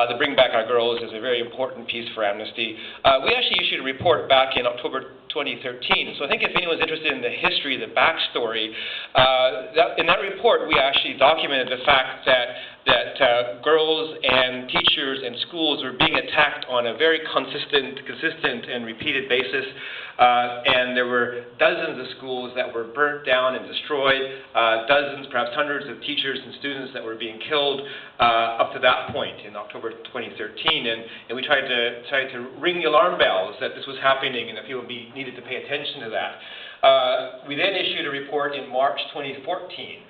the Bring Back Our Girls is a very important piece for Amnesty. We actually issued a report back in October 2013. So I think if anyone's interested in the history, the backstory, in that report we actually documented the fact that girls and teachers and schools were being attacked on a very consistent and repeated basis. And there were dozens of schools that were burnt down and destroyed, dozens, perhaps hundreds of teachers and students that were being killed up to that point in October 2013. And we tried to ring the alarm bells that this was happening and that people needed to pay attention to that. We then issued a report in March 2014,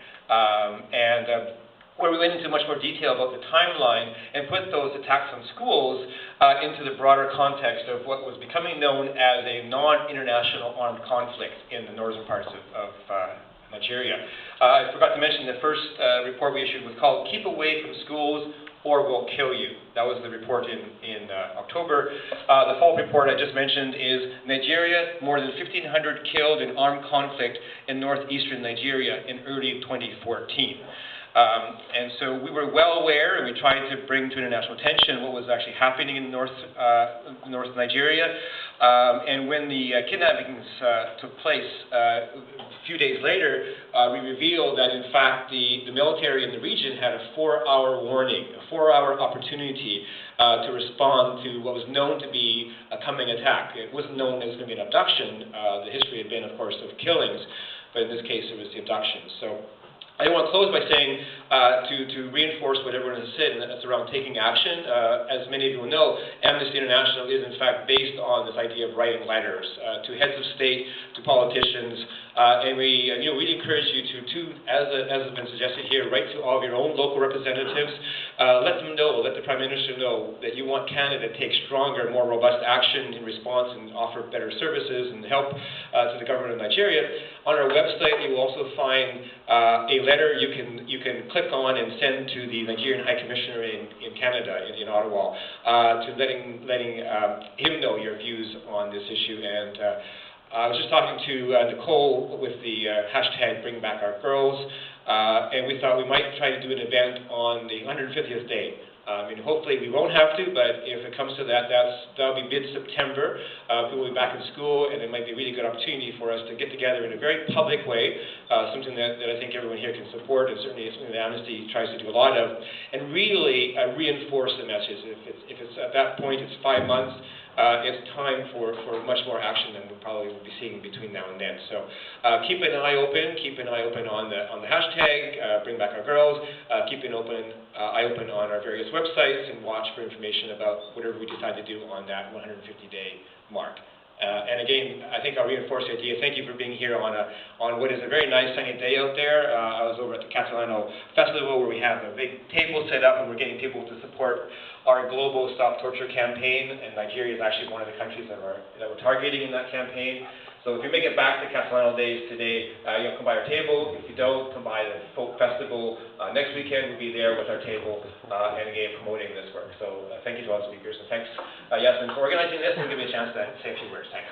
where we went into much more detail about the timeline and put those attacks on schools into the broader context of what was becoming known as a non-international armed conflict in the northern parts of Nigeria. I forgot to mention the first report we issued was called Keep Away from Schools or We'll Kill You. That was the report in October. The follow-up report I just mentioned is Nigeria, more than 1,500 killed in armed conflict in northeastern Nigeria in early 2014. And so we were well aware, and we tried to bring to international attention what was actually happening in north Nigeria. And when the kidnappings took place a few days later, we revealed that in fact the military in the region had a 4-hour warning, a 4-hour opportunity to respond to what was known to be a coming attack. It wasn't known that it was going to be an abduction. The history had been, of course, of killings, but in this case it was the abduction. So I want to close by saying, to reinforce what everyone has said, and that's around taking action. As many of you will know, Amnesty International is in fact based on this idea of writing letters to heads of state, to politicians, and we really encourage you to, as has been suggested here, write to all of your own local representatives. Let them know, let the Prime Minister know that you want Canada to take stronger, more robust action in response and offer better services and help to the government of Nigeria. On our website, you will also find a letter you can click on and send to the Nigerian High Commissioner in Canada, in Ottawa, to letting him know your views on this issue. And I was just talking to Nicole with the hashtag Bring Back Our Girls, and we thought we might try to do an event on the 150th day. Hopefully we won't have to, but if it comes to that, that'll be mid-September. People will be back in school, and it might be a really good opportunity for us to get together in a very public way, something that I think everyone here can support, and certainly it's something that Amnesty tries to do a lot of, and really reinforce the message. If it's at that point, it's 5 months. It's time for much more action than we probably will be seeing between now and then. So keep an eye open. Keep an eye open on the hashtag Bring Back Our Girls. Keep an eye open on our various websites, and watch for information about whatever we decide to do on that 150-day mark. And again, I think I'll reinforce the idea. Thank you for being here on what is a very nice sunny day out there. I was over at the Catalano Festival, where we have a big table set up, and we're getting people to support our global Stop Torture campaign. And Nigeria is actually one of the countries that we're targeting in that campaign. So if you make it back to Catalano Days today, come by our table. If you don't, come by the Folk Festival. Next weekend, we'll be there with our table, and again, promoting this work. So thank you to all the speakers, and thanks, Yasmin, for organizing this and giving me a chance to say a few words. Thanks.